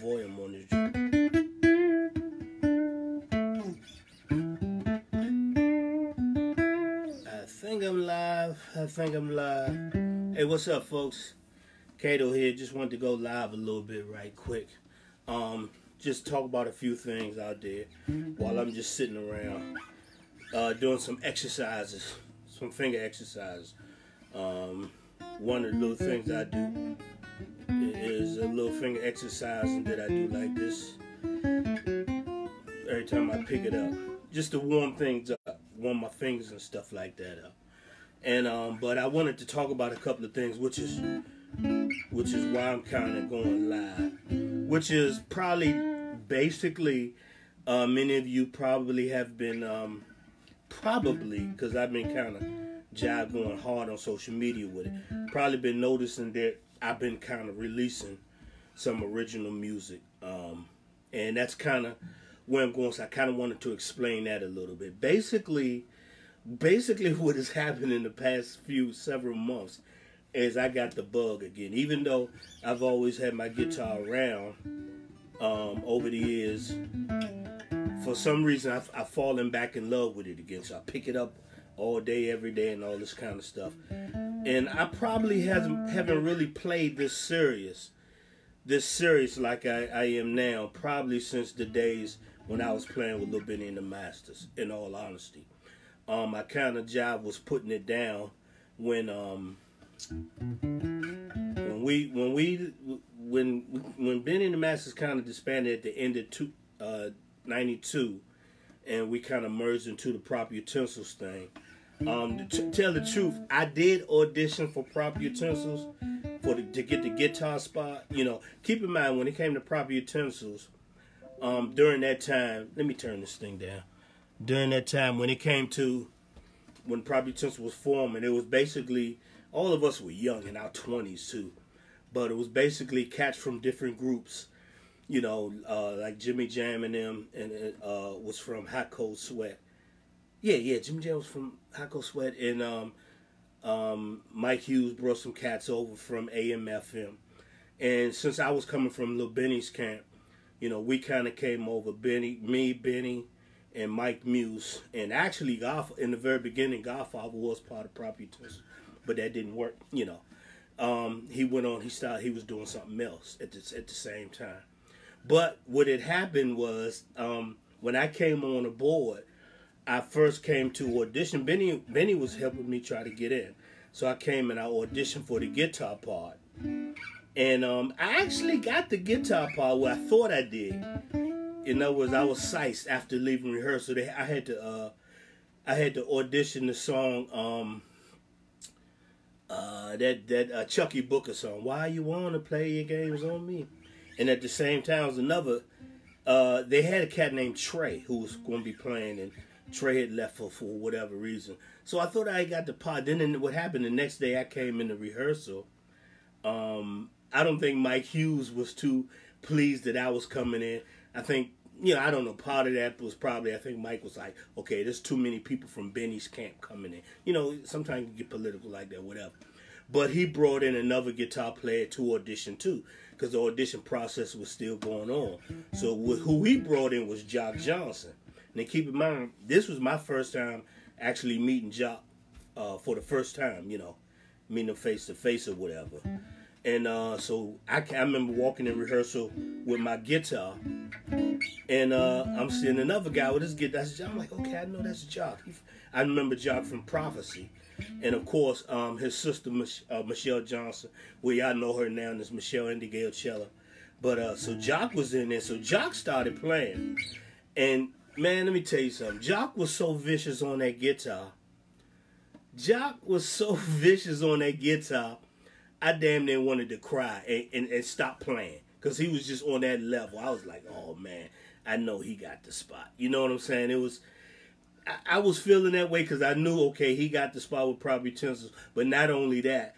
volume on this. I think I'm live. Hey, what's up, folks? Kato here. Just wanted to go live a little bit right quick. Just talk about a few things out there while I'm just sitting around doing some exercises, some finger exercises. One of the little things I do is a little finger exercise that I do like this every time I pick it up, just to warm things up, warm my fingers and stuff like that up. And but I wanted to talk about a couple of things, which is why I'm kind of going live, which is probably basically many of you probably have been because I've been kind of going hard on social media with it, probably been noticing that I've been kind of releasing some original music, and that's kind of where I'm going. So I kind of wanted to explain that a little bit. Basically what has happened in the past several months is I got the bug again. Even though I've always had my guitar around over the years, for some reason I've fallen back in love with it again. So I pick it up all day, every day, and all this kind of stuff. And I probably haven't really played this serious like I am now, probably since the days when I was playing with Lil Benny and the Masters, in all honesty. I kind of was putting it down when Benny and the Masters kind of disbanded at the end of '92, and we kind of merged into the Proper Utensils thing. To tell the truth, I did audition for Proper Utensils to get the guitar spot. You know, keep in mind when it came to Proper Utensils, during that time, let me turn this thing down. During that time, when Proper Utensils was forming, it was basically, all of us were young, in our 20s too, but it was basically cats from different groups, you know, like Jimmy Jam and them, and was from Hot Cold Sweat. Yeah, Jimmy Jam was from Hot Cold Sweat, and Mike Hughes brought some cats over from AM/FM. And since I was coming from Lil Benny's camp, you know, we kind of came over, Benny, and Mike Muse. And actually, in the very beginning, Godfather was part of Proper Utensils, but that didn't work, you know. He went on, he was doing something else at the same time. But what had happened was, when I came on the board, I first came to audition. Benny was helping me try to get in. So I came and I auditioned for the guitar part. And I actually got the guitar part where I thought I did. In other words, I was sized after leaving rehearsal. I had to audition the song, that Chucky Booker song, Why You Wanna Play Your Games on Me? And at the same time, was another, they had a cat named Trey who was going to be playing, and Trey had left for whatever reason. So I thought I got the part. Then what happened the next day, I came into rehearsal. I don't think Mike Hughes was too pleased that I was coming in. I think, you know, I don't know, part of that was probably, I think Mike was like, okay, there's too many people from Benny's camp coming in. You know, sometimes you get political like that, whatever. But he brought in another guitar player to audition too, because the audition process was still going on. So who he brought in was Jock Johnson. Now keep in mind, this was my first time actually meeting Jock for the first time, you know, meeting him face to face or whatever. And so I remember walking in rehearsal with my guitar, and I'm seeing another guy with his guitar. I'm like, okay, I know that's Jock. I remember Jock from Prophecy. And of course, his sister, Michelle Johnson, well, y'all know her now as Michelle Indigale Cella. But so Jock was in there. So Jock started playing. And man, let me tell you something. Jock was so vicious on that guitar. I damn near wanted to cry and stop playing, because he was just on that level. I was like, oh man, I know he got the spot. You know what I'm saying? I was feeling that way because I knew, okay, he got the spot with Proper Utensils. But not only that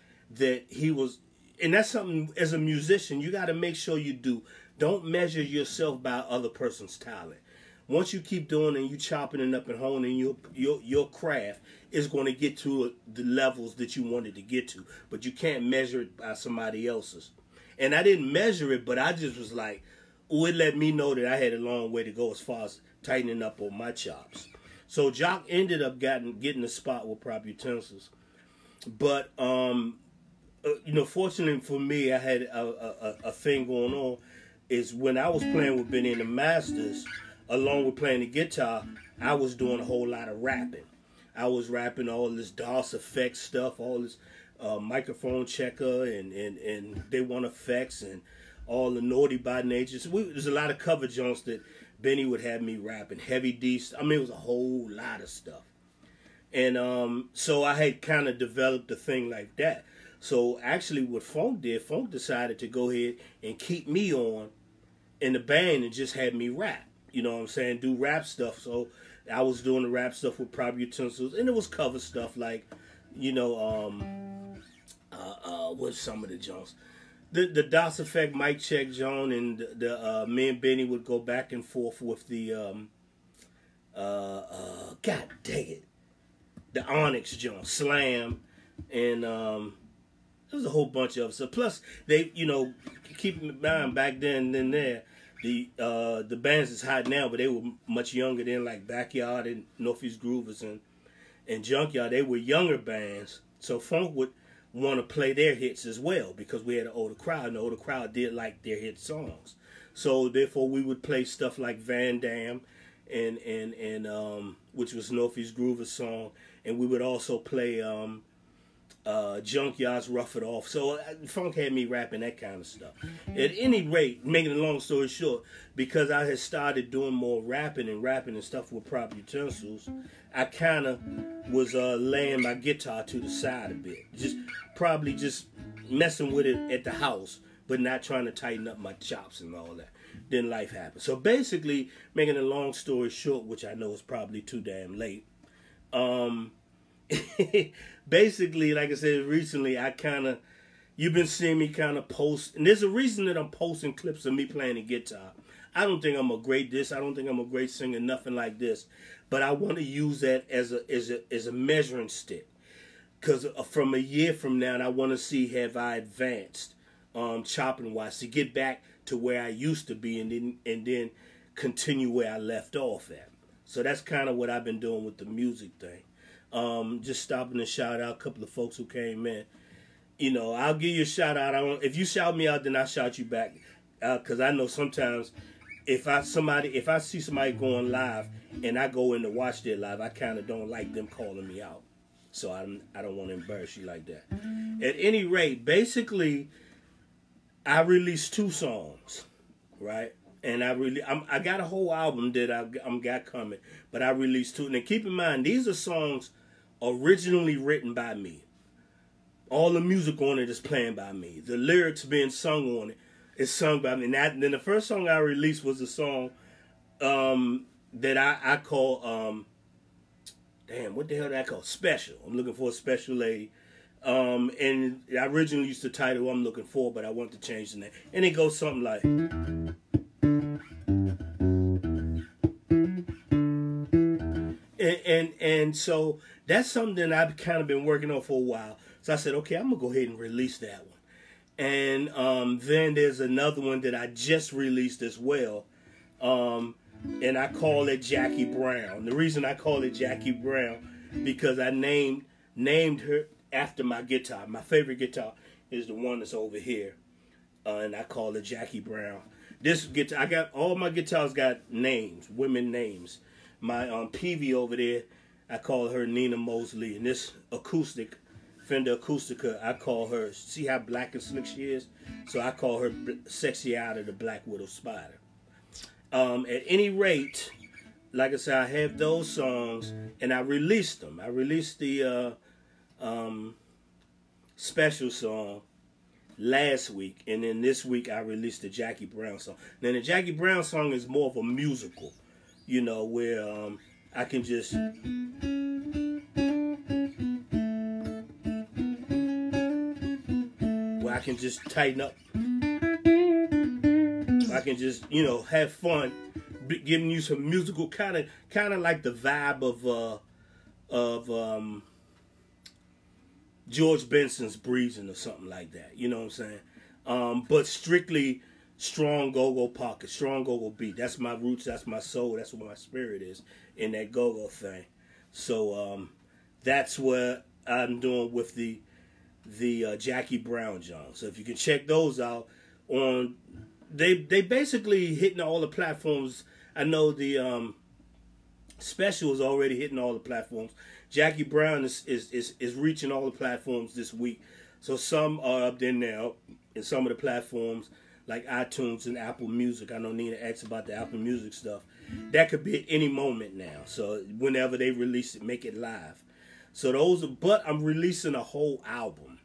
he was, and that's something as a musician, you got to make sure you do. Don't measure yourself by other person's talent. Once you keep doing and you chopping it up and honing your craft, it's going to get to the levels that you wanted to get to. But you can't measure it by somebody else's. And I didn't measure it, but I just was like, would let me know that I had a long way to go as far as tightening up on my chops. So Jock ended up getting a spot with Prop Utensils. But, fortunately for me, I had a thing going on. Is when I was playing with Benny and the Masters, along with playing the guitar, I was doing a whole lot of rapping. I was rapping all this DOS effects stuff, all this microphone checker and They Want Effects and all the Naughty by Nature. So there's a lot of cover joints that Benny would have me rapping. Heavy D. I mean, it was a whole lot of stuff. And so I had kind of developed a thing like that. So actually what Funk did, Funk decided to go ahead and keep me on in the band and just had me rap. You know what I'm saying? Do rap stuff. So I was doing the rap stuff with Prop Utensils. And it was cover stuff like, what's some of the joints? The DOS Effect mic check John, and the me and Benny would go back and forth with the God dang it, the Onyx John, Slam, and there was a whole bunch of stuff. Plus they, keep in mind back then and there, the bands is hot now, but they were much younger then, like Backyard and Northeast Groovers and Junkyard. They were younger bands, so Funk would want to play their hits as well because we had an older crowd, and the older crowd did like their hit songs. So therefore, we would play stuff like Van Dam, and which was Northeast Groover's song, and we would also play Junkyard's Rough It Off. So Funk had me rapping that kind of stuff. At any rate, making a long story short, because I had started doing more rapping and stuff with Prop Utensils, I kind of was laying my guitar to the side a bit. Probably just messing with it at the house, but not trying to tighten up my chops and all that. Then life happened. So basically, making a long story short, which I know is probably too damn late, basically, like I said, recently you've been seeing me kind of post, and there's a reason that I'm posting clips of me playing the guitar. I don't think I'm a great I don't think I'm a great singer, nothing like this, but I want to use that as a measuring stick, because from a year from now, I want to see have I advanced, chopping wise, to get back to where I used to be, and then continue where I left off at. So that's kind of what I've been doing with the music thing. Just stopping to shout out a couple of folks who came in. I'll give you a shout out. If you shout me out, then I'll shout you back. Because I know sometimes if I see somebody going live and I go in to watch their live, I kind of don't like them calling me out. So I don't want to embarrass you like that. At any rate, basically, I released 2 songs, right? And I got a whole album that I got coming, but I released 2. And keep in mind, these are songs originally written by me. All the music on it is playing by me. The lyrics being sung on it is sung by me. And then the first song I released was a song that I call, what the hell did I call? Special. I'm looking for a special lady. And I originally used to title I'm Looking For, but I want to change the name. And it goes something like... And so that's something that I've kind of been working on for a while. So I said, okay, I'm going to go ahead and release that one. And then there's another one that I just released as well. And I call it Jackie Brown. The reason I call it Jackie Brown, because I named her after my guitar. My favorite guitar is the one that's over here. And I call it Jackie Brown. This guitar, all my guitars got names, women names. My PV over there, I call her Nina Mosley. And this acoustic, Fender Acoustica, I call her, see how black and slick she is? So I call her Sexy Out of the Black Widow Spider. At any rate, like I said, I have those songs, and I released them. I released the special song last week, and then this week I released the Jackie Brown song. Now the Jackie Brown song is more of a musical, where I can just tighten up. I can just have fun, giving you some musical kind of like the vibe of George Benson's Breezing or something like that. You know what I'm saying? But strictly strong go-go pocket, strong go-go beat. That's my roots, that's my soul, that's what my spirit is in that go-go thing. So that's what I'm doing with the Jackie Brown John. So if you can check those out on, they basically hitting all the platforms. I know the special is already hitting all the platforms. Jackie Brown is reaching all the platforms this week. So some are up there now in some of the platforms like iTunes and Apple Music. I know Nina asked about the Apple Music stuff. That could be at any moment now. So whenever they release it, make it live. So those are, but I'm releasing a whole album.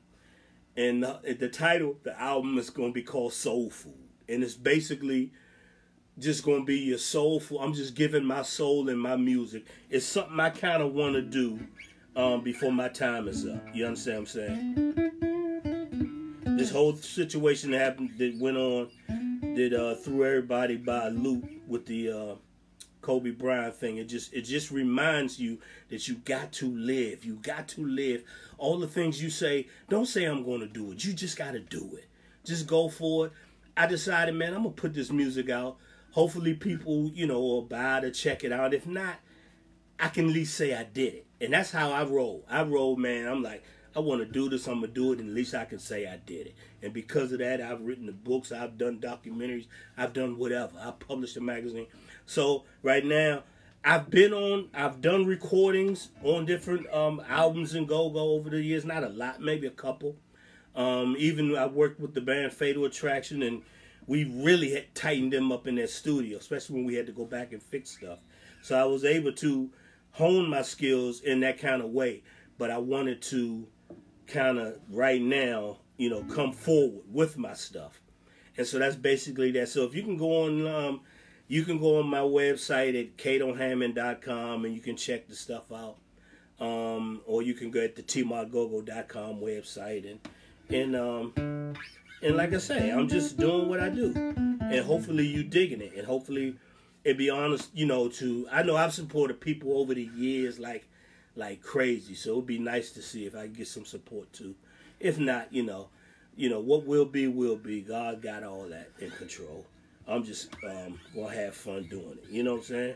And the title, the album is going to be called Soul Food. And it's basically just going to be your soulful. I'm just giving my soul and my music. It's something I kind of want to do before my time is up. You understand what I'm saying? This whole situation that happened, that went on, that threw everybody by a loop with the Kobe Bryant thing. It just reminds you that you got to live. You got to live. All the things you say, don't say I'm going to do it. You just got to do it. Just go for it. I decided, man, I'm going to put this music out. Hopefully people, will buy to check it out. If not, I can at least say I did it. And that's how I roll. I roll, man. I'm like, I want to do this. I'm going to do it. And at least I can say I did it. And because of that, I've written the books. I've done documentaries. I've done whatever. I published a magazine. So right now, I've done recordings on different albums and go-go over the years. Not a lot, maybe a couple. Even I worked with the band Fatal Attraction, and we really had tightened them up in their studio, especially when we had to go back and fix stuff. So I was able to hone my skills in that kind of way. But I wanted to kind of right now, come forward with my stuff. And so that's basically that. So if you can go on my website at catohammond.com and you can check the stuff out. Or you can go at the tmargogo.com website and like I say, I'm just doing what I do. And hopefully you digging it. And hopefully it be honest, I know I've supported people over the years like crazy. So it'd be nice to see if I can get some support too. If not, what will be. God got all that in control. I'm just gonna have fun doing it. You know what I'm saying?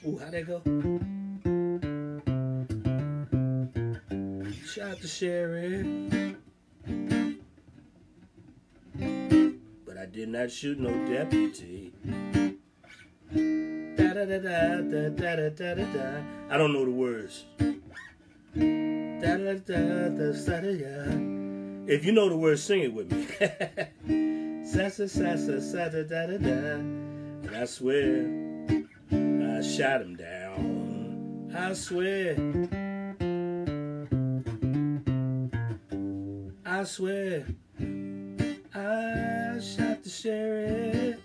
Ooh, how'd that go? Shout out to Sherry. But I did not shoot no deputy. Da da da da da da da da da. I don't know the words. Da da da da da da. If you know the words, sing it with me. Sa sa sa sa sa da da da da. And I swear, I shot him down. I swear. I swear, I shot the sheriff,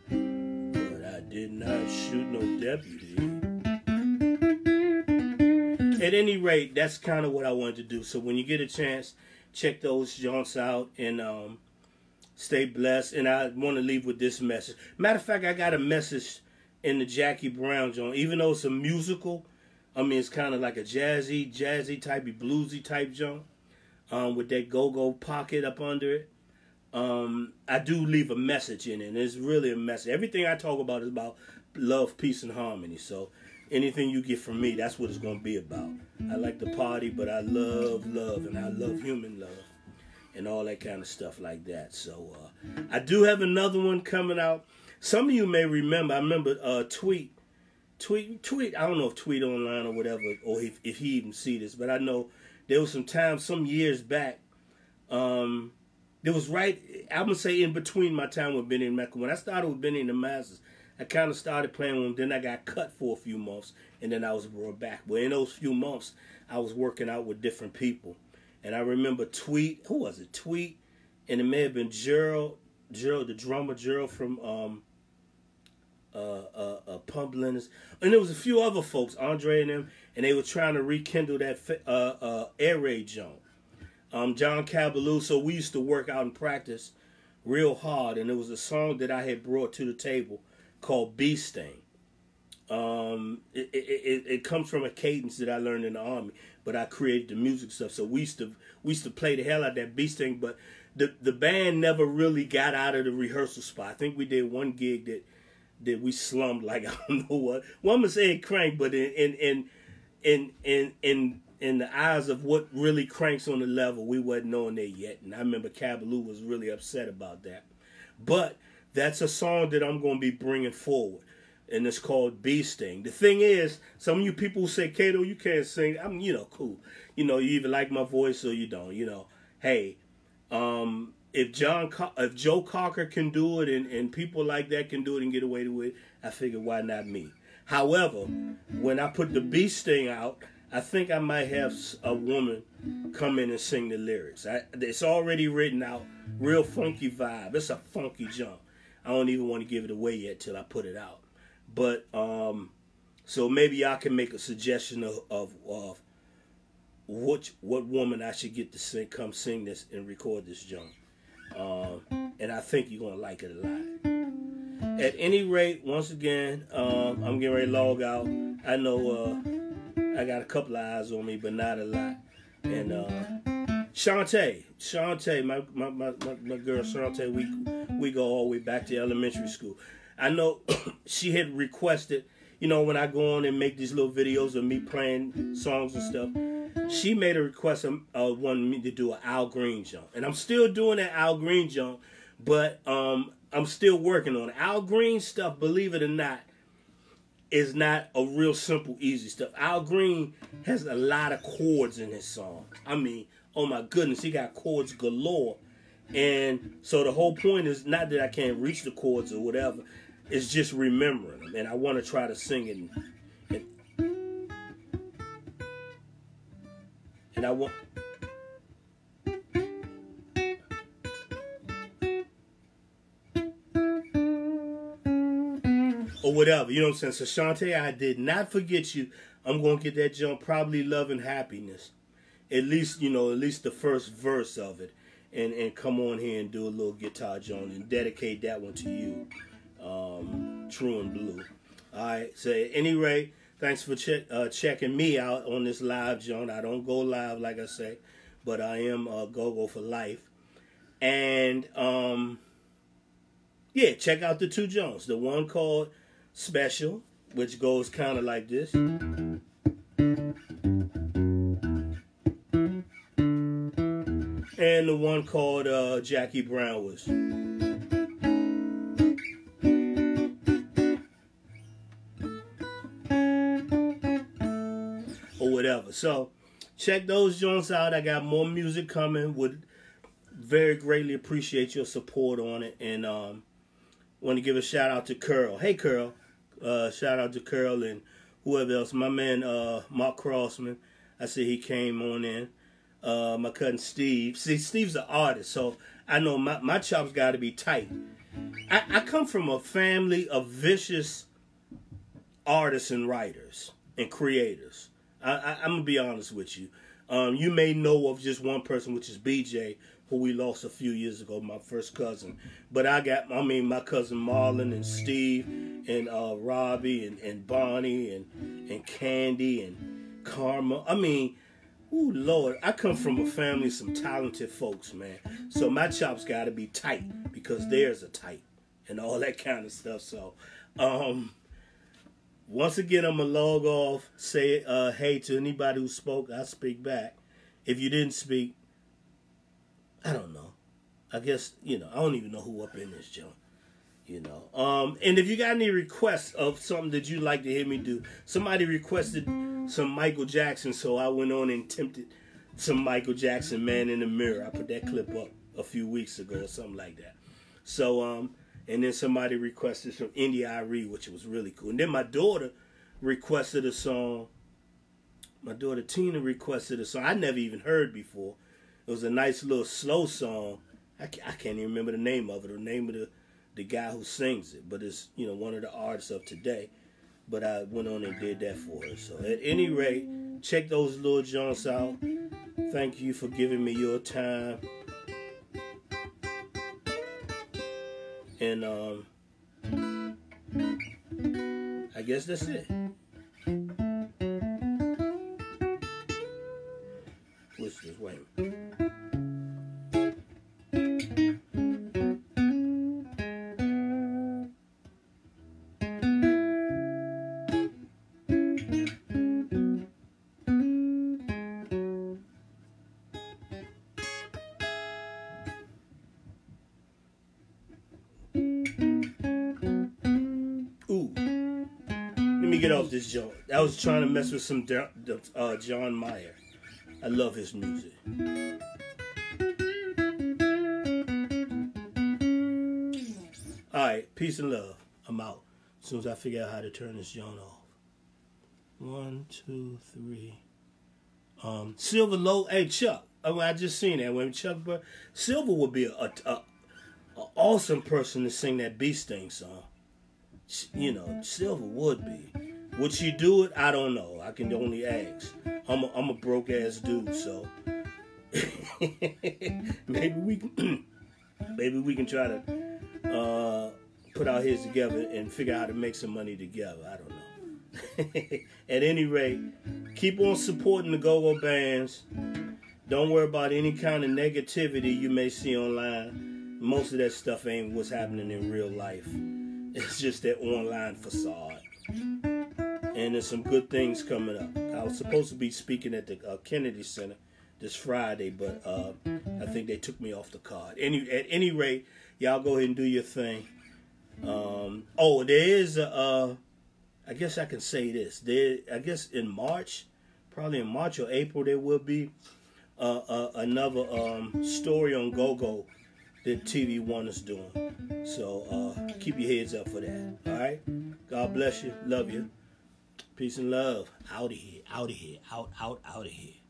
but I did not shoot no deputy. At any rate, that's kind of what I wanted to do. So when you get a chance, check those joints out and stay blessed. And I want to leave with this message. Matter of fact, I got a message in the Jackie Brown joint. Even though it's a musical, it's kind of like a jazzy type, bluesy type joint. With that go-go pocket up under it. I do leave a message in it, and it's really a message. Everything I talk about is about love, peace, and harmony. So anything you get from me, that's what it's going to be about. I like to party, but I love love, and I love human love, and all that kind of stuff like that. So I do have another one coming out. Some of you may remember, I remember Tweet. I don't know if Tweet online or whatever, or if he even see this, but I know there was some years back, there was I'm going to say in between my time with Benny and Mecca. When I started with Benny and the Masters, I kind of started playing with him. Then I got cut for a few months, and then I was brought back. But in those few months, I was working out with different people. And I remember Tweet, who was it? Tweet, and it may have been Gerald, the drummer, Gerald from Pump Lenders. And there was a few other folks, Andre and them, and they were trying to rekindle that air raid joint. John Cabaloo, so we used to work out and practice real hard, and there was a song that I had brought to the table called Bee Sting. It comes from a cadence that I learned in the Army, but I created the music stuff. So we used to play the hell out of that Bee Sting, but the band never really got out of the rehearsal spot. I think we did one gig that we slummed like I don't know what. One gonna say it cranked, but in the eyes of what really cranks on the level, we wasn't on there yet. And I remember Cabaloo was really upset about that. But that's a song that I'm going to be bringing forward. And it's called Bee Sting. The thing is, some of you people say, Kato, you can't sing. I'm, cool. You either like my voice or you don't. Hey, if Joe Cocker can do it and people like that can do it and get away with it, I figured why not me? However, when I put the Bee Sting out, I think I might have a woman come in and sing the lyrics. It's already written out, real funky vibe. It's a funky jump. I don't even want to give it away yet till I put it out. But so maybe y'all can make a suggestion of what woman I should get to come sing this and record this jump. And I think you're gonna like it a lot. At any rate, once again, I'm getting ready to log out. I know I got a couple of eyes on me, but not a lot. And Shantae, my girl Shantae, we go all the way back to elementary school. I know she had requested, when I go on and make these little videos of me playing songs and stuff, she made a request of wanting me to do an Al Green jump. And I'm still doing that Al Green jump, but I'm still working on it. Al Green stuff, believe it or not, is not a real simple, easy stuff. Al Green has a lot of chords in his song. I mean, oh my goodness, he got chords galore. And so the whole point is not that I can't reach the chords or whatever. It's just remembering them. And I want to try to sing it. And I want... or whatever, you know what I'm saying? So Shantae, I did not forget you. I'm going to get that jump, probably Love and Happiness. At least the first verse of it. And come on here and do a little guitar jump and dedicate that one to you. True and Blue. Alright, so at any rate, thanks for checking me out on this live jump. I don't go live like I say, but I am go-go for life. And yeah, check out the two jumps. The one called Special, which goes kind of like this. And the one called Jackie Brown was. Or whatever. So, check those joints out. I got more music coming. Would very greatly appreciate your support on it. And want to give a shout out to Curl. Hey, Curl. Shout out to Curl and whoever else. My man, Mark Crossman. I see he came on in. My cousin Steve. See, Steve's an artist, so I know my chops got to be tight. I come from a family of vicious artists and writers and creators. I'm going to be honest with you. You may know of just one person, which is BJ, who we lost a few years ago, my first cousin. But my cousin Marlon and Steve and Robbie and Bonnie and Candy and Karma. I mean, ooh, Lord, I come from a family of some talented folks, man. So my chops got to be tight because theirs are tight and all that kind of stuff. So, once again, I'm going to log off, say hey to anybody who spoke. I speak back. If you didn't speak, I don't know. I guess, I don't even know who up in this joint. And if you got any requests of something that you'd like to hear me do, somebody requested some Michael Jackson, so I went on and attempted some Michael Jackson, Man in the Mirror. I put that clip up a few weeks ago or something like that. So, and then somebody requested from India.Arie, which was really cool. And then my daughter requested a song. My daughter Tina requested a song I never even heard before. It was a nice little slow song. I can't even remember the name of it or the name of the guy who sings it. But it's, one of the artists of today. But I went on and did that for her. So at any rate, check those little joints out. Thank you for giving me your time. And I guess that's it. What's this? Wait a minute. get off this joint. I was trying to mess with some John Mayer. I love his music. Alright, peace and love. I'm out. As soon as I figure out how to turn this joint off. 1, 2, 3. Silver Low. Hey, Chuck. I just seen that. When Chuck, Silver would be a awesome person to sing that Bee Sting song. You know, Silver would be. Would she do it? I don't know. I can only ask. I'm a broke ass dude, so maybe we can try to put our heads together and figure out how to make some money together. I don't know. At any rate, keep on supporting the go-go bands. Don't worry about any kind of negativity you may see online. Most of that stuff ain't what's happening in real life. It's just that online facade. And there's some good things coming up. I was supposed to be speaking at the Kennedy Center this Friday, but I think they took me off the card. At any rate, y'all go ahead and do your thing. There is I guess I can say this. I guess in March, probably in March or April, there will be another story on Go-Go that TV One is doing. So keep your heads up for that. All right? God bless you. Love you. Peace and love. Out of here. Out of here. Out of here.